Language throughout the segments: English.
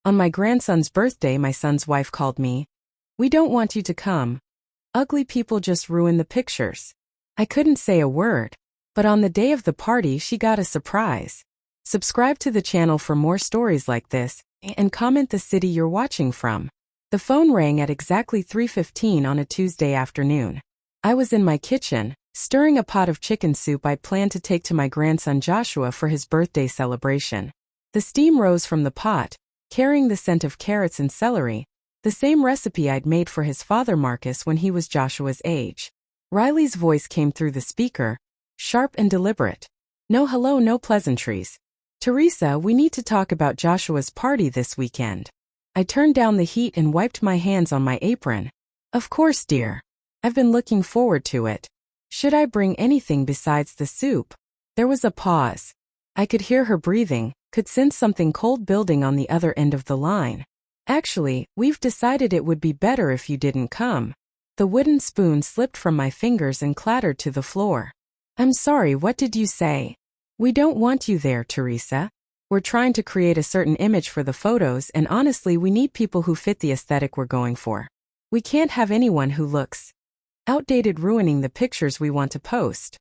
On my grandson's birthday, my son's wife called me. We don't want you to come. Ugly people just ruin the pictures. I couldn't say a word. But on the day of the party, she got a surprise. Subscribe to the channel for more stories like this, and comment the city you're watching from. The phone rang at exactly 3:15 on a Tuesday afternoon. I was in my kitchen, stirring a pot of chicken soup I'd planned to take to my grandson Joshua for his birthday celebration. The steam rose from the pot, carrying the scent of carrots and celery, the same recipe I'd made for his father Marcus when he was Joshua's age. Riley's voice came through the speaker, sharp and deliberate. No hello, no pleasantries. Teresa, we need to talk about Joshua's party this weekend. I turned down the heat and wiped my hands on my apron. Of course, dear. I've been looking forward to it. Should I bring anything besides the soup? There was a pause. I could hear her breathing, could sense something cold building on the other end of the line. Actually, we've decided it would be better if you didn't come. The wooden spoon slipped from my fingers and clattered to the floor. I'm sorry, what did you say? We don't want you there, Teresa. We're trying to create a certain image for the photos, and honestly, we need people who fit the aesthetic we're going for. We can't have anyone who looks outdated ruining the pictures we want to post.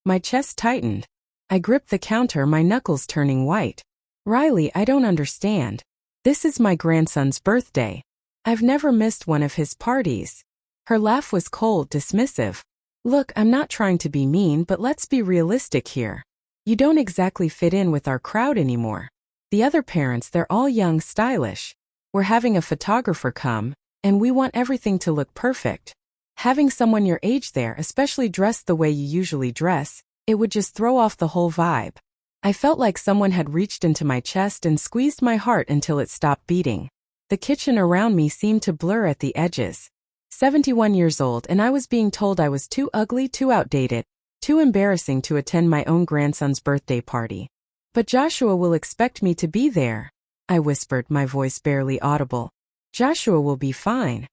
My chest tightened. I gripped the counter, my knuckles turning white. Riley, I don't understand. This is my grandson's birthday. I've never missed one of his parties. Her laugh was cold, dismissive. Look, I'm not trying to be mean, but let's be realistic here. You don't exactly fit in with our crowd anymore. The other parents, they're all young, stylish. We're having a photographer come, and we want everything to look perfect. Having someone your age there, especially dressed the way you usually dress, it would just throw off the whole vibe. I felt like someone had reached into my chest and squeezed my heart until it stopped beating. The kitchen around me seemed to blur at the edges. 71 years old, and I was being told I was too ugly, too outdated, too embarrassing to attend my own grandson's birthday party. But Joshua will expect me to be there, I whispered, my voice barely audible. Joshua will be fine.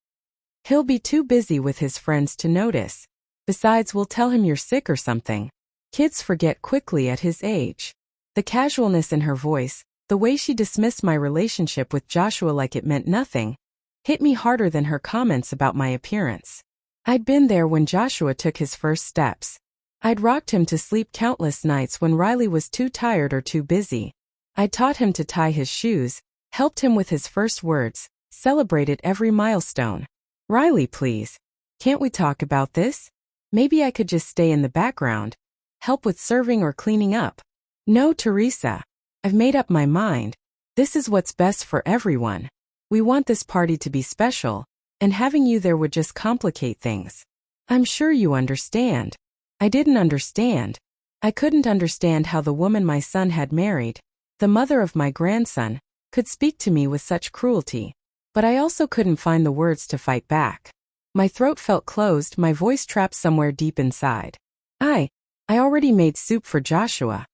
He'll be too busy with his friends to notice. Besides, we'll tell him you're sick or something. Kids forget quickly at his age. The casualness in her voice, the way she dismissed my relationship with Joshua like it meant nothing, hit me harder than her comments about my appearance. I'd been there when Joshua took his first steps. I'd rocked him to sleep countless nights when Riley was too tired or too busy. I'd taught him to tie his shoes, helped him with his first words, celebrated every milestone. Riley, please. Can't we talk about this? Maybe I could just stay in the background, help with serving or cleaning up. No, Teresa. I've made up my mind. This is what's best for everyone. We want this party to be special, and having you there would just complicate things. I'm sure you understand. I didn't understand. I couldn't understand how the woman my son had married, the mother of my grandson, could speak to me with such cruelty. But I also couldn't find the words to fight back. My throat felt closed, my voice trapped somewhere deep inside. I already made soup for Joshua.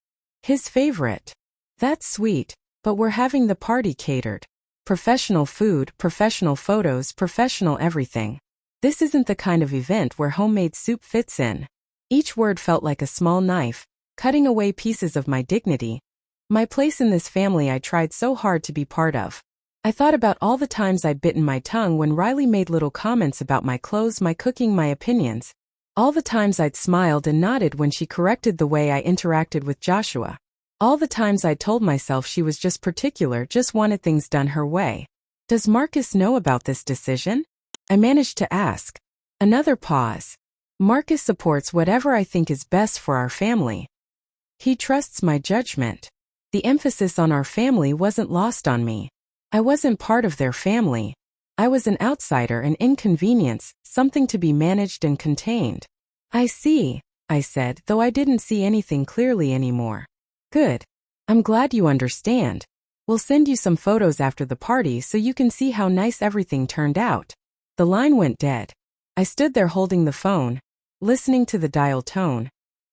His favorite. That's sweet, but we're having the party catered. Professional food, professional photos, professional everything. This isn't the kind of event where homemade soup fits in. Each word felt like a small knife, cutting away pieces of my dignity. My place in this family I tried so hard to be part of. I thought about all the times I'd bitten my tongue when Riley made little comments about my clothes, my cooking, my opinions. All the times I'd smiled and nodded when she corrected the way I interacted with Joshua. All the times I told myself she was just particular, just wanted things done her way. Does Marcus know about this decision? I managed to ask. Another pause. Marcus supports whatever I think is best for our family. He trusts my judgment. The emphasis on our family wasn't lost on me. I wasn't part of their family. I was an outsider, an inconvenience, something to be managed and contained. I see, I said, though I didn't see anything clearly anymore. Good. I'm glad you understand. We'll send you some photos after the party so you can see how nice everything turned out. The line went dead. I stood there holding the phone, listening to the dial tone,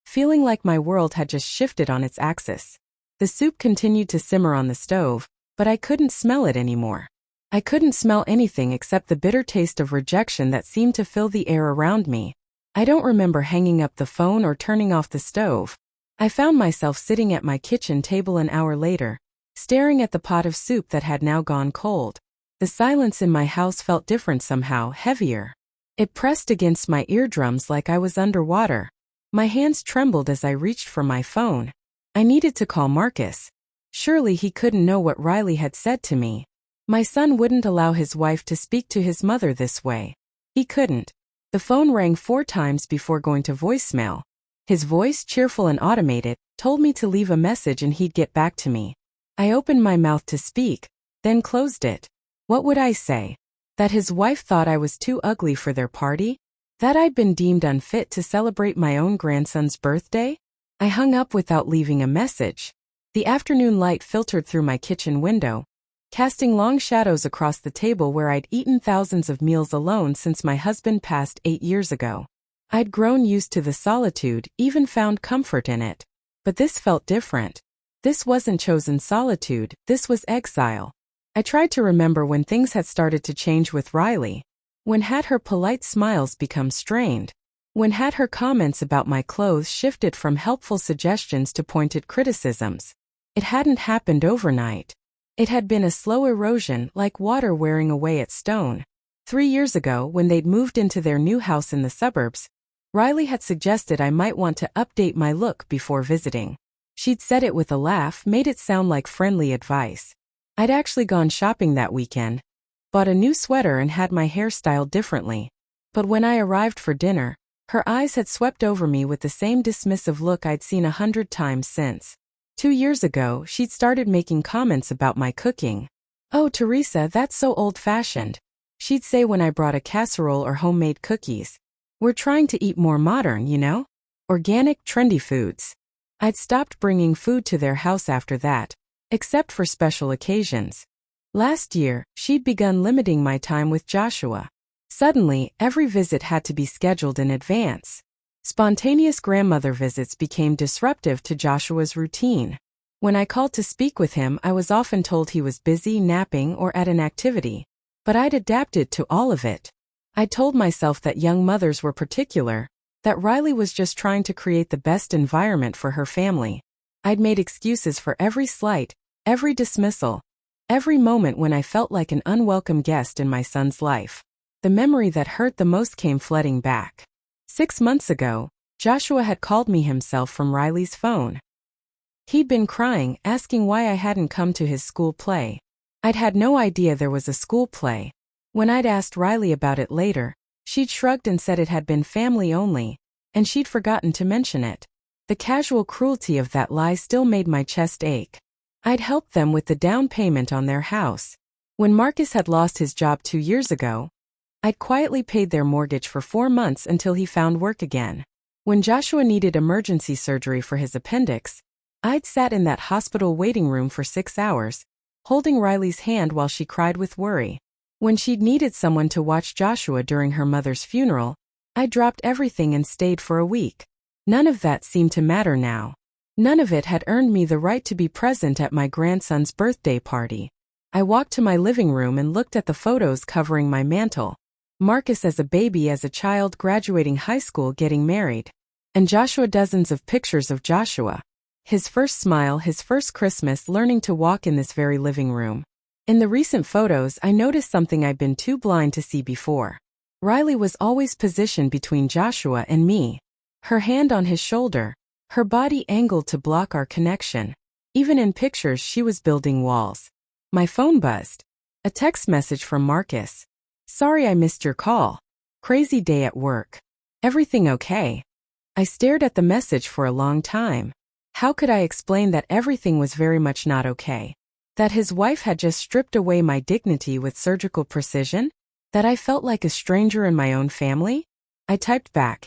feeling like my world had just shifted on its axis. The soup continued to simmer on the stove, but I couldn't smell it anymore. I couldn't smell anything except the bitter taste of rejection that seemed to fill the air around me. I don't remember hanging up the phone or turning off the stove. I found myself sitting at my kitchen table an hour later, staring at the pot of soup that had now gone cold. The silence in my house felt different somehow, heavier. It pressed against my eardrums like I was underwater. My hands trembled as I reached for my phone. I needed to call Marcus. Surely he couldn't know what Riley had said to me. My son wouldn't allow his wife to speak to his mother this way. He couldn't. The phone rang 4 times before going to voicemail. His voice, cheerful and automated, told me to leave a message and he'd get back to me. I opened my mouth to speak, then closed it. What would I say? That his wife thought I was too ugly for their party? That I'd been deemed unfit to celebrate my own grandson's birthday? I hung up without leaving a message. The afternoon light filtered through my kitchen window, casting long shadows across the table where I'd eaten thousands of meals alone since my husband passed 8 years ago. I'd grown used to the solitude, even found comfort in it. But this felt different. This wasn't chosen solitude, this was exile. I tried to remember when things had started to change with Riley. When had her polite smiles become strained? When had her comments about my clothes shifted from helpful suggestions to pointed criticisms? It hadn't happened overnight. It had been a slow erosion, like water wearing away at stone. 3 years ago, when they'd moved into their new house in the suburbs, Riley had suggested I might want to update my look before visiting. She'd said it with a laugh, made it sound like friendly advice. I'd actually gone shopping that weekend, bought a new sweater and had my hair styled differently. But when I arrived for dinner, her eyes had swept over me with the same dismissive look I'd seen 100 times since. 2 years ago, she'd started making comments about my cooking. "Oh, Teresa, that's so old-fashioned," she'd say when I brought a casserole or homemade cookies. "We're trying to eat more modern, you know? Organic, trendy foods." I'd stopped bringing food to their house after that, except for special occasions. Last year, she'd begun limiting my time with Joshua. Suddenly, every visit had to be scheduled in advance. Spontaneous grandmother visits became disruptive to Joshua's routine. When I called to speak with him, I was often told he was busy, napping, or at an activity. But I'd adapted to all of it. I told myself that young mothers were particular, that Riley was just trying to create the best environment for her family. I'd made excuses for every slight, every dismissal, every moment when I felt like an unwelcome guest in my son's life. The memory that hurt the most came flooding back. 6 months ago, Joshua had called me himself from Riley's phone. He'd been crying, asking why I hadn't come to his school play. I'd had no idea there was a school play. When I'd asked Riley about it later, she'd shrugged and said it had been family only, and she'd forgotten to mention it. The casual cruelty of that lie still made my chest ache. I'd helped them with the down payment on their house. When Marcus had lost his job 2 years ago, I'd quietly paid their mortgage for 4 months until he found work again. When Joshua needed emergency surgery for his appendix, I'd sat in that hospital waiting room for 6 hours, holding Riley's hand while she cried with worry. When she'd needed someone to watch Joshua during her mother's funeral, I dropped everything and stayed for a week. None of that seemed to matter now. None of it had earned me the right to be present at my grandson's birthday party. I walked to my living room and looked at the photos covering my mantle. Marcus as a baby, as a child, graduating high school, getting married. And Joshua, dozens of pictures of Joshua. His first smile, his first Christmas, learning to walk in this very living room. In the recent photos, I noticed something I'd been too blind to see before. Riley was always positioned between Joshua and me. Her hand on his shoulder, her body angled to block our connection. Even in pictures, she was building walls. My phone buzzed. A text message from Marcus. "Sorry I missed your call. Crazy day at work. Everything okay?" I stared at the message for a long time. How could I explain that everything was very much not okay? That his wife had just stripped away my dignity with surgical precision? That I felt like a stranger in my own family? I typed back,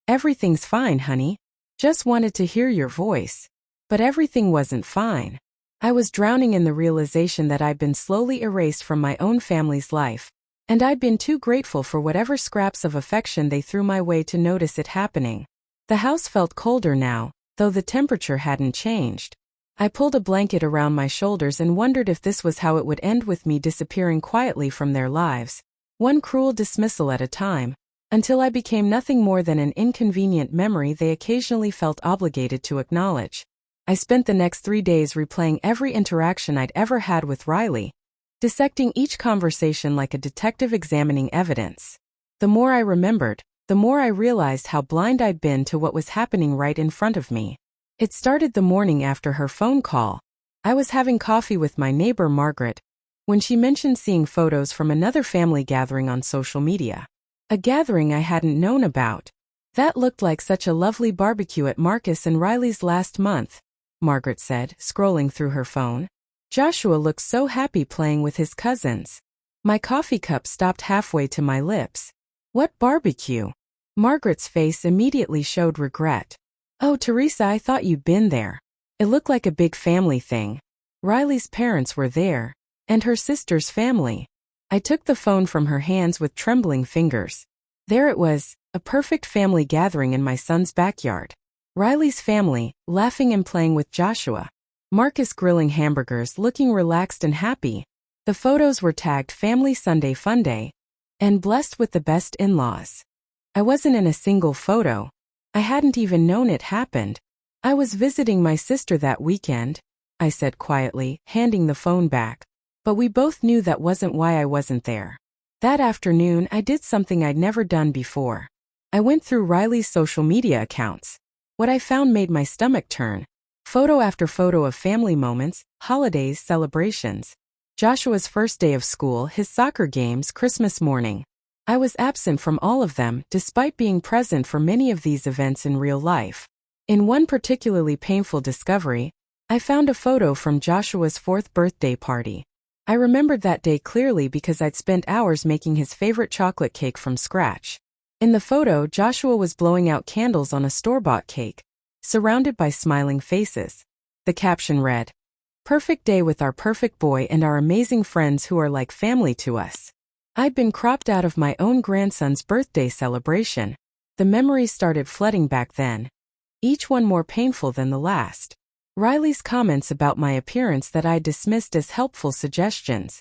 "Everything's fine, honey. Just wanted to hear your voice." But everything wasn't fine. I was drowning in the realization that I'd been slowly erased from my own family's life, and I'd been too grateful for whatever scraps of affection they threw my way to notice it happening. The house felt colder now, though the temperature hadn't changed. I pulled a blanket around my shoulders and wondered if this was how it would end, with me disappearing quietly from their lives, one cruel dismissal at a time, until I became nothing more than an inconvenient memory they occasionally felt obligated to acknowledge. I spent the next 3 days replaying every interaction I'd ever had with Riley, dissecting each conversation like a detective examining evidence. The more I remembered, the more I realized how blind I'd been to what was happening right in front of me. It started the morning after her phone call. I was having coffee with my neighbor Margaret when she mentioned seeing photos from another family gathering on social media. A gathering I hadn't known about. That looked like such a lovely barbecue at Marcus and Riley's last month, Margaret said, scrolling through her phone. Joshua looked so happy playing with his cousins. My coffee cup stopped halfway to my lips. What barbecue? Margaret's face immediately showed regret. Oh, Teresa, I thought you'd been there. It looked like a big family thing. Riley's parents were there, and her sister's family. I took the phone from her hands with trembling fingers. There it was, a perfect family gathering in my son's backyard. Riley's family, laughing and playing with Joshua. Marcus grilling hamburgers, looking relaxed and happy. The photos were tagged Family Sunday Funday and blessed with the best in-laws. I wasn't in a single photo. I hadn't even known it happened. I was visiting my sister that weekend, I said quietly, handing the phone back. But we both knew that wasn't why I wasn't there. That afternoon, I did something I'd never done before. I went through Riley's social media accounts. What I found made my stomach turn. Photo after photo of family moments, holidays, celebrations. Joshua's first day of school, his soccer games, Christmas morning. I was absent from all of them, despite being present for many of these events in real life. In one particularly painful discovery, I found a photo from Joshua's 4th birthday party. I remembered that day clearly because I'd spent hours making his favorite chocolate cake from scratch. In the photo, Joshua was blowing out candles on a store-bought cake, surrounded by smiling faces. The caption read, "Perfect day with our perfect boy and our amazing friends who are like family to us." I'd been cropped out of my own grandson's birthday celebration. The memories started flooding back then, each one more painful than the last. Riley's comments about my appearance that I dismissed as helpful suggestions.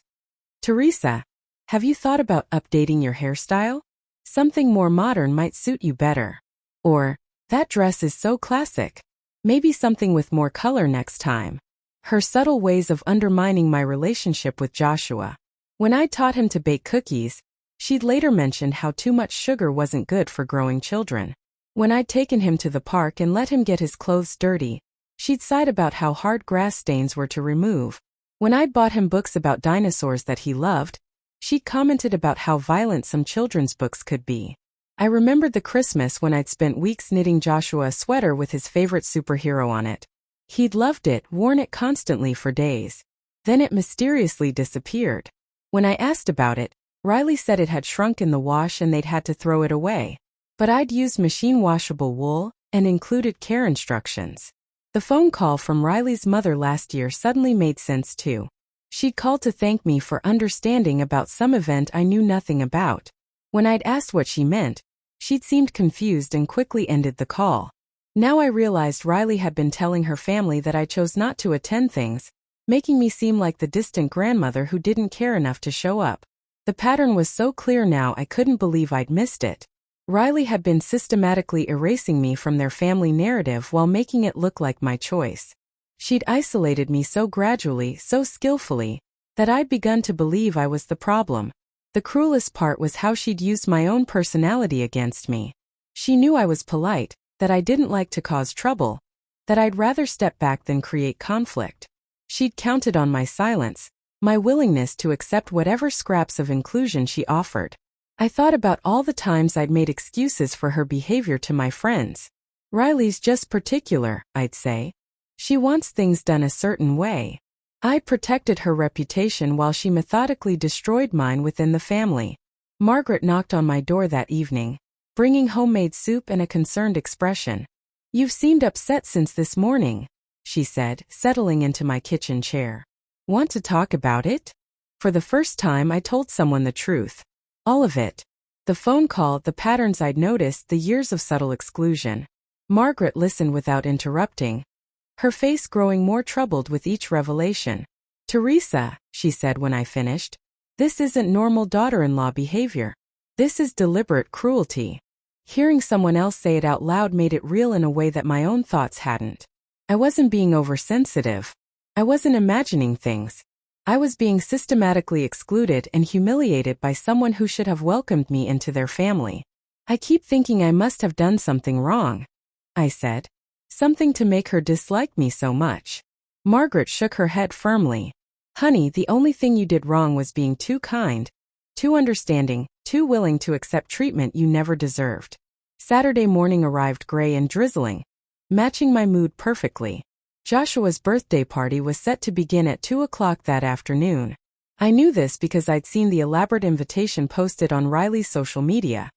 Teresa, have you thought about updating your hairstyle? Something more modern might suit you better. Or, that dress is so classic. Maybe something with more color next time. Her subtle ways of undermining my relationship with Joshua. When I taught him to bake cookies, she'd later mentioned how too much sugar wasn't good for growing children. When I'd taken him to the park and let him get his clothes dirty, she'd sighed about how hard grass stains were to remove. When I'd bought him books about dinosaurs that he loved, she'd commented about how violent some children's books could be. I remembered the Christmas when I'd spent weeks knitting Joshua a sweater with his favorite superhero on it. He'd loved it, worn it constantly for days. Then it mysteriously disappeared. When I asked about it, Riley said it had shrunk in the wash and they'd had to throw it away. But I'd used machine-washable wool and included care instructions. The phone call from Riley's mother last year suddenly made sense too. She'd called to thank me for understanding about some event I knew nothing about. When I'd asked what she meant, she'd seemed confused and quickly ended the call. Now I realized Riley had been telling her family that I chose not to attend things, making me seem like the distant grandmother who didn't care enough to show up. The pattern was so clear now I couldn't believe I'd missed it. Riley had been systematically erasing me from their family narrative while making it look like my choice. She'd isolated me so gradually, so skillfully, that I'd begun to believe I was the problem. The cruelest part was how she'd used my own personality against me. She knew I was polite, that I didn't like to cause trouble, that I'd rather step back than create conflict. She'd counted on my silence, my willingness to accept whatever scraps of inclusion she offered. I thought about all the times I'd made excuses for her behavior to my friends. Riley's just particular, I'd say. She wants things done a certain way. I protected her reputation while she methodically destroyed mine within the family. Margaret knocked on my door that evening, bringing homemade soup and a concerned expression. "You've seemed upset since this morning," she said, settling into my kitchen chair. "Want to talk about it?" For the first time I told someone the truth. All of it. The phone call, the patterns I'd noticed, the years of subtle exclusion. Margaret listened without interrupting, her face growing more troubled with each revelation. "Teresa," she said when I finished, "this isn't normal daughter-in-law behavior. This is deliberate cruelty." Hearing someone else say it out loud made it real in a way that my own thoughts hadn't. I wasn't being oversensitive. I wasn't imagining things. I was being systematically excluded and humiliated by someone who should have welcomed me into their family. I keep thinking I must have done something wrong, I said. Something to make her dislike me so much. Margaret shook her head firmly. Honey, the only thing you did wrong was being too kind, too understanding, too willing to accept treatment you never deserved. Saturday morning arrived gray and drizzling, matching my mood perfectly. Joshua's birthday party was set to begin at 2 o'clock that afternoon. I knew this because I'd seen the elaborate invitation posted on Riley's social media.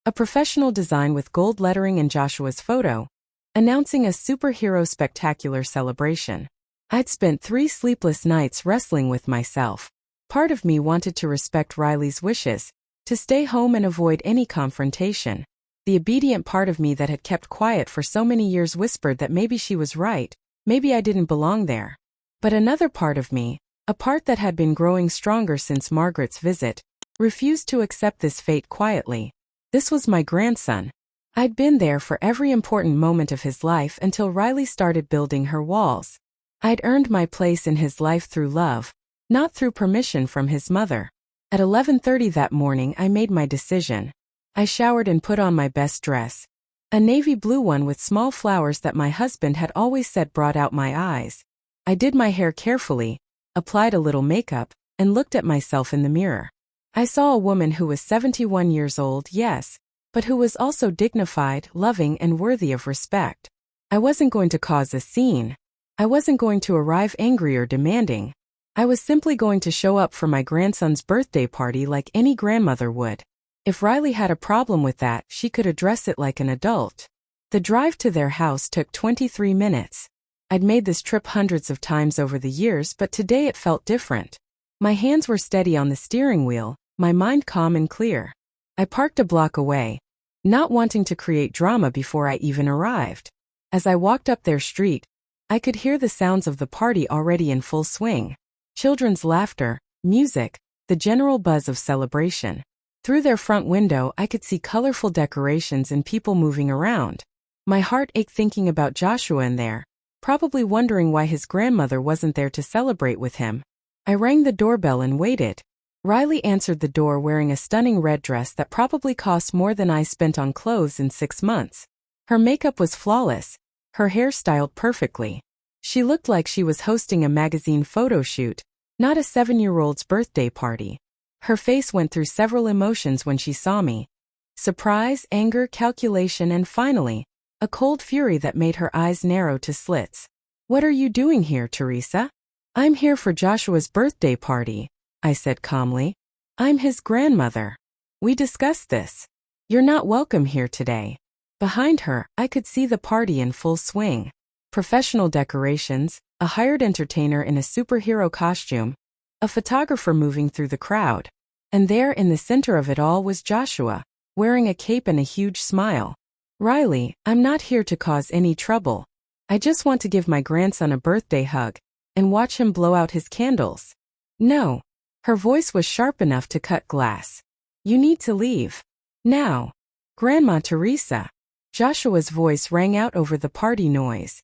A professional design with gold lettering and Joshua's photo, announcing a superhero spectacular celebration. I'd spent 3 sleepless nights wrestling with myself. Part of me wanted to respect Riley's wishes, to stay home and avoid any confrontation. The obedient part of me that had kept quiet for so many years whispered that maybe she was right, maybe I didn't belong there. But another part of me, a part that had been growing stronger since Margaret's visit, refused to accept this fate quietly. This was my grandson. I'd been there for every important moment of his life until Riley started building her walls. I'd earned my place in his life through love, not through permission from his mother. At 11:30 that morning I made my decision. I showered and put on my best dress. A navy blue one with small flowers that my husband had always said brought out my eyes. I did my hair carefully, applied a little makeup, and looked at myself in the mirror. I saw a woman who was 71 years old, yes, but who was also dignified, loving, and worthy of respect. I wasn't going to cause a scene. I wasn't going to arrive angry or demanding. I was simply going to show up for my grandson's birthday party like any grandmother would. If Riley had a problem with that, she could address it like an adult. The drive to their house took 23 minutes. I'd made this trip hundreds of times over the years, but today it felt different. My hands were steady on the steering wheel, my mind calm and clear. I parked a block away, not wanting to create drama before I even arrived. As I walked up their street, I could hear the sounds of the party already in full swing. Children's laughter, music, the general buzz of celebration. Through their front window I could see colorful decorations and people moving around. My heart ached thinking about Joshua in there, probably wondering why his grandmother wasn't there to celebrate with him. I rang the doorbell and waited. Riley answered the door wearing a stunning red dress that probably cost more than I spent on clothes in 6 months. Her makeup was flawless, her hair styled perfectly. She looked like she was hosting a magazine photo shoot, not a 7-year-old's birthday party. Her face went through several emotions when she saw me. Surprise, anger, calculation, and finally, a cold fury that made her eyes narrow to slits. "What are you doing here, Teresa?" "I'm here for Joshua's birthday party," I said calmly. "I'm his grandmother. We discussed this. You're not welcome here today." Behind her, I could see the party in full swing. Professional decorations, a hired entertainer in a superhero costume, a photographer moving through the crowd. And there in the center of it all was Joshua, wearing a cape and a huge smile. "Riley, I'm not here to cause any trouble. I just want to give my grandson a birthday hug and watch him blow out his candles." "No." Her voice was sharp enough to cut glass. "You need to leave. Now." "Grandma Teresa." Joshua's voice rang out over the party noise.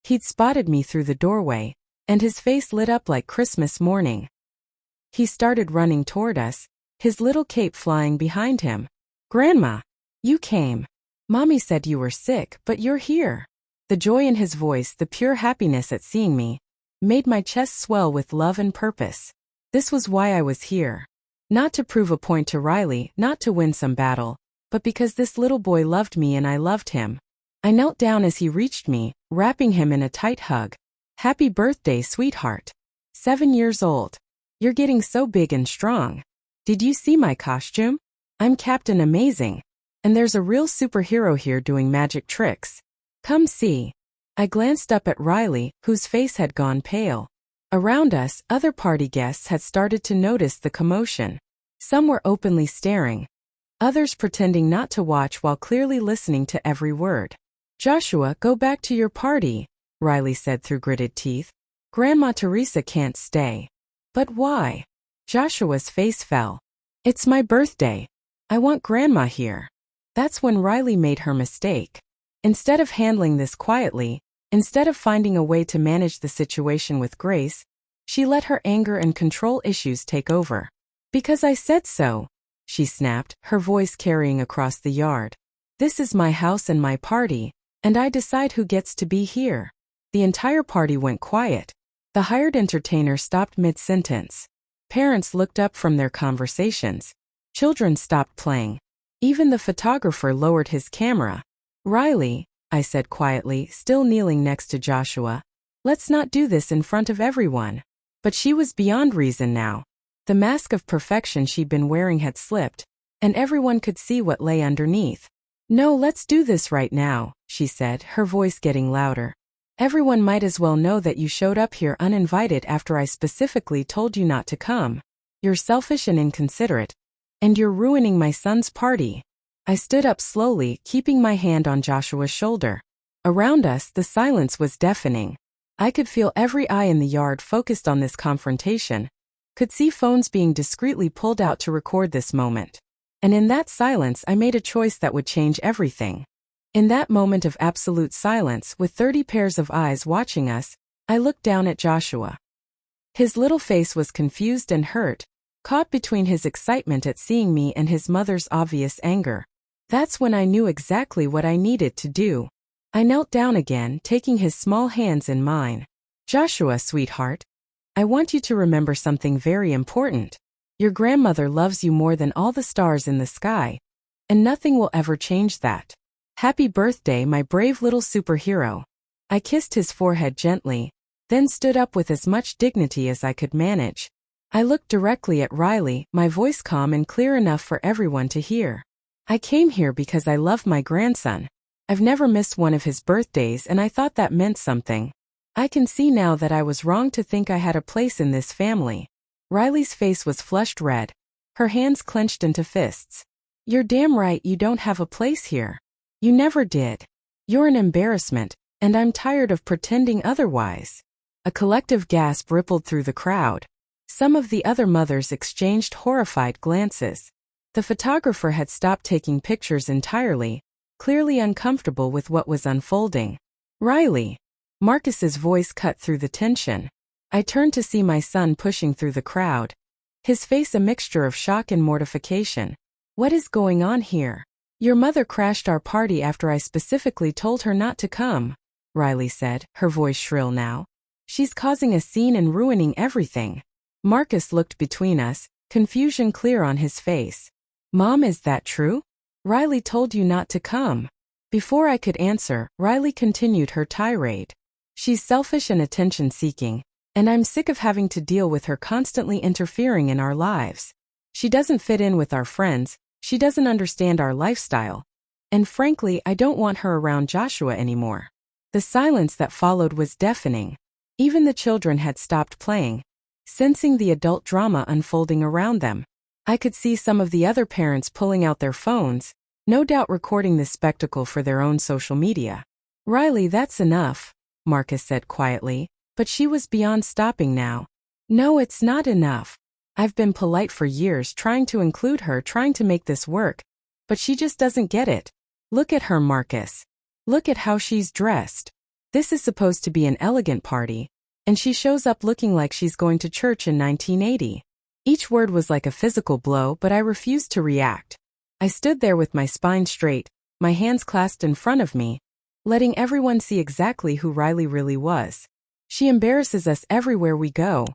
He'd spotted me through the doorway, and his face lit up like Christmas morning. He started running toward us, his little cape flying behind him. "Grandma, you came. Mommy said you were sick, but you're here." The joy in his voice, the pure happiness at seeing me, made my chest swell with love and purpose. This was why I was here. Not to prove a point to Riley, not to win some battle, but because this little boy loved me and I loved him. I knelt down as he reached me, wrapping him in a tight hug. "Happy birthday, sweetheart. 7 years old. You're getting so big and strong. Did you see my costume? I'm Captain Amazing. And there's a real superhero here doing magic tricks. Come see." I glanced up at Riley, whose face had gone pale. Around us, other party guests had started to notice the commotion. Some were openly staring, others pretending not to watch while clearly listening to every word. "Joshua, go back to your party," Riley said through gritted teeth. "Grandma Teresa can't stay." "But why?" Joshua's face fell. "It's my birthday. I want Grandma here." That's when Riley made her mistake. Instead of handling this quietly, Instead of finding a way to manage the situation with grace, she let her anger and control issues take over. "Because I said so," she snapped, her voice carrying across the yard. "This is my house and my party, and I decide who gets to be here." The entire party went quiet. The hired entertainer stopped mid-sentence. Parents looked up from their conversations. Children stopped playing. Even the photographer lowered his camera. "Riley," I said quietly, still kneeling next to Joshua, "let's not do this in front of everyone." But she was beyond reason now. The mask of perfection she'd been wearing had slipped, and everyone could see what lay underneath. "No, let's do this right now," she said, her voice getting louder. "Everyone might as well know that you showed up here uninvited after I specifically told you not to come. You're selfish and inconsiderate. And you're ruining my son's party." I stood up slowly, keeping my hand on Joshua's shoulder. Around us, the silence was deafening. I could feel every eye in the yard focused on this confrontation, could see phones being discreetly pulled out to record this moment. And in that silence, I made a choice that would change everything. In that moment of absolute silence, with 30 pairs of eyes watching us, I looked down at Joshua. His little face was confused and hurt, caught between his excitement at seeing me and his mother's obvious anger. That's when I knew exactly what I needed to do. I knelt down again, taking his small hands in mine. "Joshua, sweetheart, I want you to remember something very important. Your grandmother loves you more than all the stars in the sky, and nothing will ever change that. Happy birthday, my brave little superhero." I kissed his forehead gently, then stood up with as much dignity as I could manage. I looked directly at Riley, my voice calm and clear enough for everyone to hear. "I came here because I love my grandson. I've never missed one of his birthdays, and I thought that meant something. I can see now that I was wrong to think I had a place in this family." Riley's face was flushed red, her hands clenched into fists. "You're damn right you don't have a place here. You never did. You're an embarrassment, and I'm tired of pretending otherwise." A collective gasp rippled through the crowd. Some of the other mothers exchanged horrified glances. The photographer had stopped taking pictures entirely, clearly uncomfortable with what was unfolding. "Riley." Marcus's voice cut through the tension. I turned to see my son pushing through the crowd, his face a mixture of shock and mortification. "What is going on here?" "Your mother crashed our party after I specifically told her not to come," Riley said, her voice shrill now. "She's causing a scene and ruining everything." Marcus looked between us, confusion clear on his face. "Mom, is that true? Riley told you not to come." Before I could answer, Riley continued her tirade. "She's selfish and attention-seeking, and I'm sick of having to deal with her constantly interfering in our lives. She doesn't fit in with our friends, she doesn't understand our lifestyle. And frankly, I don't want her around Joshua anymore." The silence that followed was deafening. Even the children had stopped playing, sensing the adult drama unfolding around them. I could see some of the other parents pulling out their phones, no doubt recording this spectacle for their own social media. "Riley, that's enough," Marcus said quietly, but she was beyond stopping now. "No, it's not enough. I've been polite for years, trying to include her, trying to make this work, but she just doesn't get it. Look at her, Marcus. Look at how she's dressed. This is supposed to be an elegant party, and she shows up looking like she's going to church in 1980. Each word was like a physical blow, but I refused to react. I stood there with my spine straight, my hands clasped in front of me, letting everyone see exactly who Riley really was. "She embarrasses us everywhere we go,"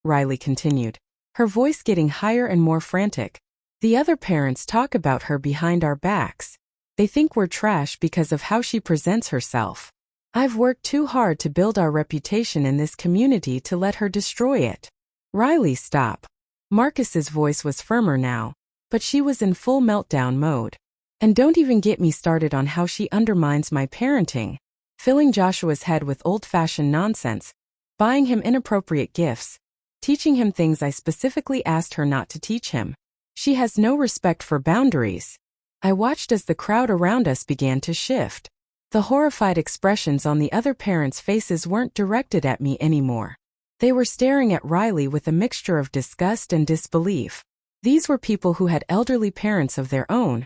Riley continued, her voice getting higher and more frantic. "The other parents talk about her behind our backs. They think we're trash because of how she presents herself. I've worked too hard to build our reputation in this community to let her destroy it." "Riley, stop." Marcus's voice was firmer now, but she was in full meltdown mode. "And don't even get me started on how she undermines my parenting, filling Joshua's head with old-fashioned nonsense, buying him inappropriate gifts, teaching him things I specifically asked her not to teach him. She has no respect for boundaries." I watched as the crowd around us began to shift. The horrified expressions on the other parents' faces weren't directed at me anymore. They were staring at Riley with a mixture of disgust and disbelief. These were people who had elderly parents of their own,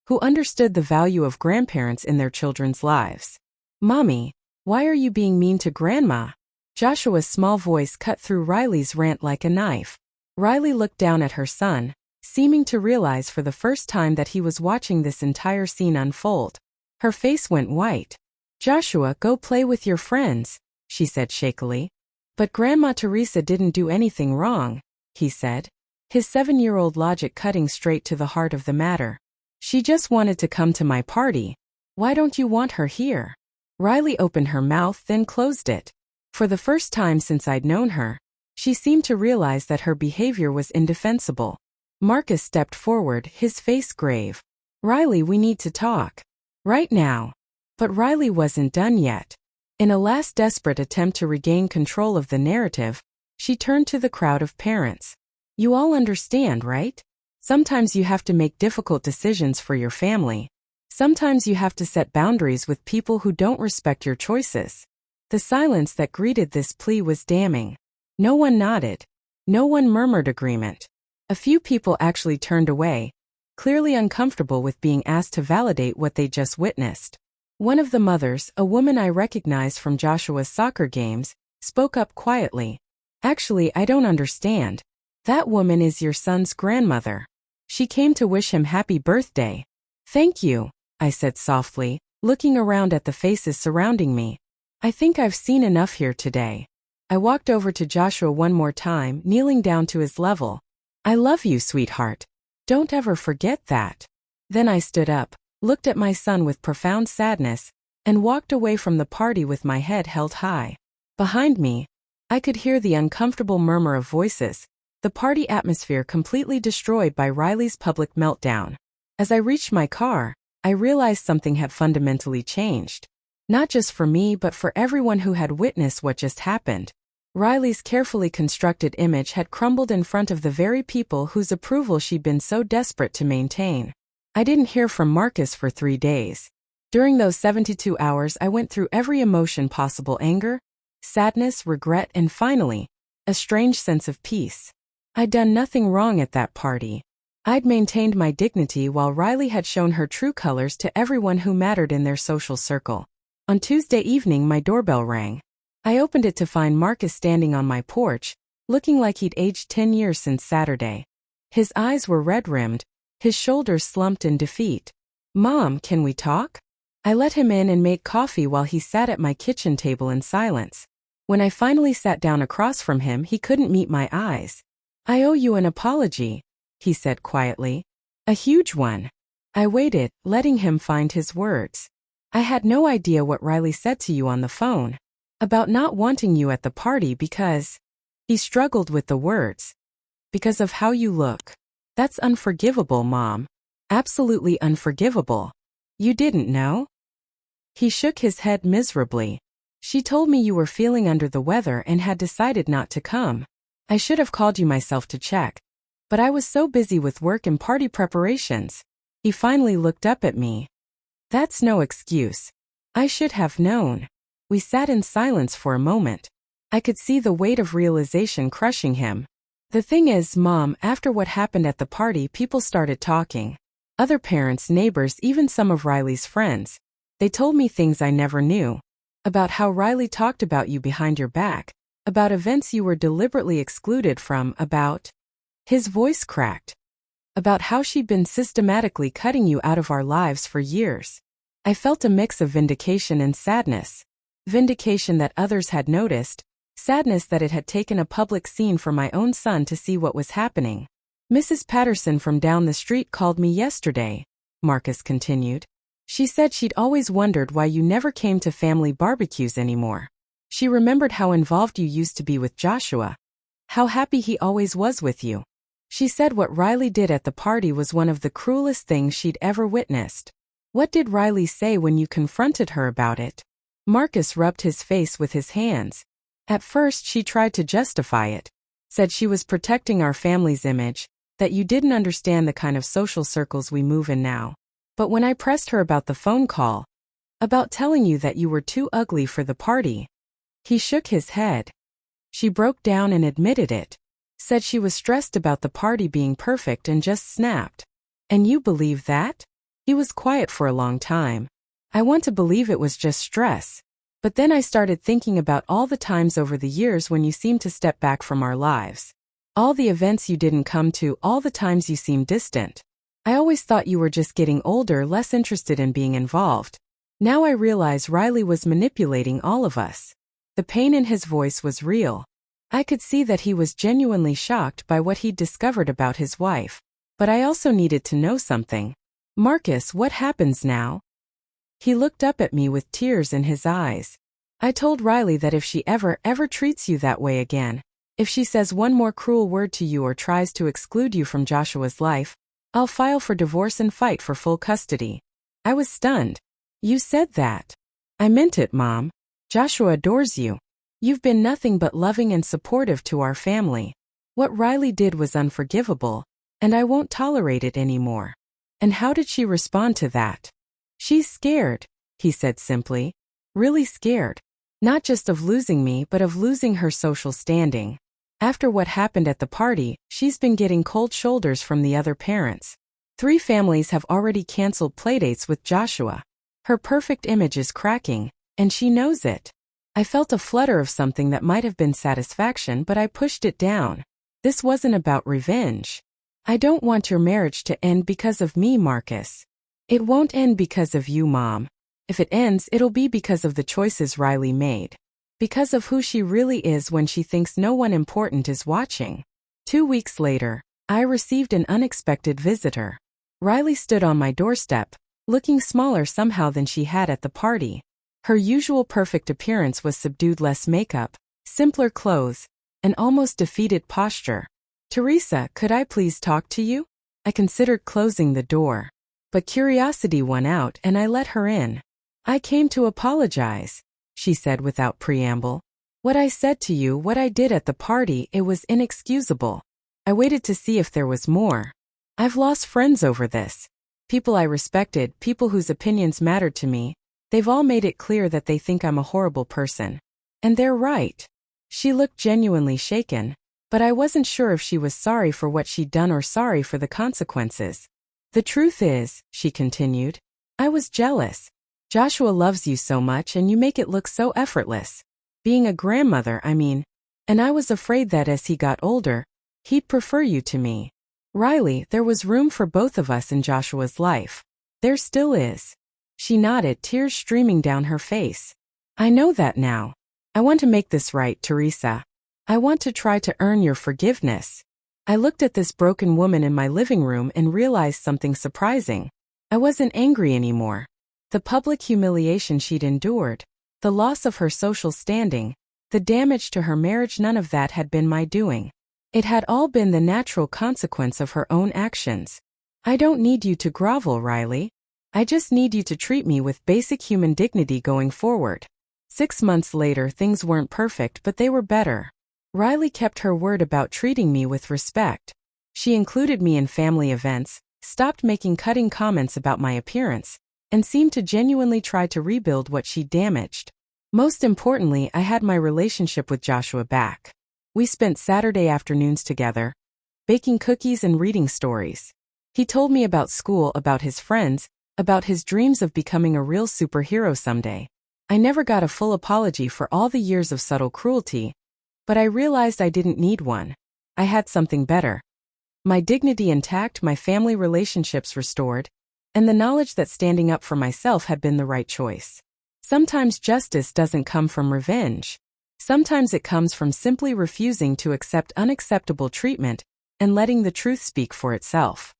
who understood the value of grandparents in their children's lives. "Mommy, Why are you being mean to Grandma? Joshua's small voice cut through Riley's rant like a knife. Riley looked down at her son, seeming to realize for the first time that he was watching this entire scene unfold. Her face went white. Joshua, go play with your friends, she said shakily. But Grandma Teresa didn't do anything wrong, he said, his 7-year-old logic cutting straight to the heart of the matter. She just wanted to come to my party. Why don't you want her here? Riley opened her mouth, then closed it. For the first time since I'd known her, she seemed to realize that her behavior was indefensible. Marcus stepped forward, his face grave. Riley, we need to talk. Right now. But Riley wasn't done yet. In a last desperate attempt to regain control of the narrative, she turned to the crowd of parents. You all understand, right? Sometimes you have to make difficult decisions for your family. Sometimes you have to set boundaries with people who don't respect your choices. The silence that greeted this plea was damning. No one nodded. No one murmured agreement. A few people actually turned away, clearly uncomfortable with being asked to validate what they just witnessed. One of the mothers, a woman I recognized from Joshua's soccer games, spoke up quietly. Actually, I don't understand. That woman is your son's grandmother. She came to wish him happy birthday. Thank you, I said softly, looking around at the faces surrounding me. I think I've seen enough here today. I walked over to Joshua one more time, kneeling down to his level. I love you, sweetheart. Don't ever forget that. Then I stood up, looked at my son with profound sadness, and walked away from the party with my head held high. Behind me, I could hear the uncomfortable murmur of voices, the party atmosphere completely destroyed by Riley's public meltdown. As I reached my car, I realized something had fundamentally changed. Not just for me but for everyone who had witnessed what just happened. Riley's carefully constructed image had crumbled in front of the very people whose approval she'd been so desperate to maintain. I didn't hear from Marcus for 3 days. During those 72 hours I went through every emotion possible: anger, sadness, regret, and finally, a strange sense of peace. I'd done nothing wrong at that party. I'd maintained my dignity while Riley had shown her true colors to everyone who mattered in their social circle. On Tuesday evening my doorbell rang. I opened it to find Marcus standing on my porch, looking like he'd aged 10 years since Saturday. His eyes were red-rimmed, his shoulders slumped in defeat. Mom, can we talk? I let him in and made coffee while he sat at my kitchen table in silence. When I finally sat down across from him, he couldn't meet my eyes. I owe you an apology, he said quietly. A huge one. I waited, letting him find his words. I had no idea what Riley said to you on the phone. About not wanting you at the party because... He struggled with the words. Because of how you look. That's unforgivable, Mom. Absolutely unforgivable. You didn't know? He shook his head miserably. She told me you were feeling under the weather and had decided not to come. I should have called you myself to check. But I was so busy with work and party preparations. He finally looked up at me. That's no excuse. I should have known. We sat in silence for a moment. I could see the weight of realization crushing him. The thing is, Mom, after what happened at the party, people started talking. Other parents, neighbors, even some of Riley's friends. They told me things I never knew. About how Riley talked about you behind your back. About events you were deliberately excluded from. About... His voice cracked. About how she'd been systematically cutting you out of our lives for years. I felt a mix of vindication and sadness. Vindication that others had noticed. Sadness that it had taken a public scene for my own son to see what was happening. Mrs. Patterson from down the street called me yesterday, Marcus continued. She said she'd always wondered why you never came to family barbecues anymore. She remembered how involved you used to be with Joshua. How happy he always was with you. She said what Riley did at the party was one of the cruelest things she'd ever witnessed. What did Riley say when you confronted her about it? Marcus rubbed his face with his hands. At first she tried to justify it. Said she was protecting our family's image, that you didn't understand the kind of social circles we move in now. But when I pressed her about the phone call, about telling you that you were too ugly for the party, he shook his head. She broke down and admitted it. Said she was stressed about the party being perfect and just snapped. And you believe that? He was quiet for a long time. I want to believe it was just stress. But then I started thinking about all the times over the years when you seemed to step back from our lives. All the events you didn't come to, all the times you seemed distant. I always thought you were just getting older, less interested in being involved. Now I realize Riley was manipulating all of us. The pain in his voice was real. I could see that he was genuinely shocked by what he'd discovered about his wife. But I also needed to know something. Marcus, what happens now? He looked up at me with tears in his eyes. I told Riley that if she ever treats you that way again, if she says one more cruel word to you or tries to exclude you from Joshua's life, I'll file for divorce and fight for full custody. I was stunned. You said that. I meant it, Mom. Joshua adores you. You've been nothing but loving and supportive to our family. What Riley did was unforgivable, and I won't tolerate it anymore. And how did she respond to that? She's scared, he said simply. Really scared. Not just of losing me, but of losing her social standing. After what happened at the party, she's been getting cold shoulders from the other parents. 3 families have already canceled playdates with Joshua. Her perfect image is cracking, and she knows it. I felt a flutter of something that might have been satisfaction, but I pushed it down. This wasn't about revenge. I don't want your marriage to end because of me, Marcus. It won't end because of you, Mom. If it ends, it'll be because of the choices Riley made. Because of who she really is when she thinks no one important is watching. 2 weeks later, I received an unexpected visitor. Riley stood on my doorstep, looking smaller somehow than she had at the party. Her usual perfect appearance was subdued, less makeup, simpler clothes, an almost defeated posture. Teresa, could I please talk to you? I considered closing the door. But curiosity won out and I let her in. I came to apologize, she said without preamble. What I said to you, what I did at the party, it was inexcusable. I waited to see if there was more. I've lost friends over this. People I respected, people whose opinions mattered to me. They've all made it clear that they think I'm a horrible person. And they're right. She looked genuinely shaken, but I wasn't sure if she was sorry for what she'd done or sorry for the consequences. The truth is, she continued, I was jealous. Joshua loves you so much and you make it look so effortless. Being a grandmother, I mean. And I was afraid that as he got older, he'd prefer you to me. Riley, there was room for both of us in Joshua's life. There still is. She nodded, tears streaming down her face. I know that now. I want to make this right, Teresa. I want to try to earn your forgiveness. I looked at this broken woman in my living room and realized something surprising. I wasn't angry anymore. The public humiliation she'd endured, the loss of her social standing, the damage to her marriage, none of that had been my doing. It had all been the natural consequence of her own actions. I don't need you to grovel, Riley. I just need you to treat me with basic human dignity going forward. 6 months later, things weren't perfect, but they were better. Riley kept her word about treating me with respect. She included me in family events, stopped making cutting comments about my appearance, and seemed to genuinely try to rebuild what she'd damaged. Most importantly, I had my relationship with Joshua back. We spent Saturday afternoons together, baking cookies and reading stories. He told me about school, about his friends, about his dreams of becoming a real superhero someday. I never got a full apology for all the years of subtle cruelty, but I realized I didn't need one. I had something better. My dignity intact, my family relationships restored, and the knowledge that standing up for myself had been the right choice. Sometimes justice doesn't come from revenge. Sometimes it comes from simply refusing to accept unacceptable treatment and letting the truth speak for itself.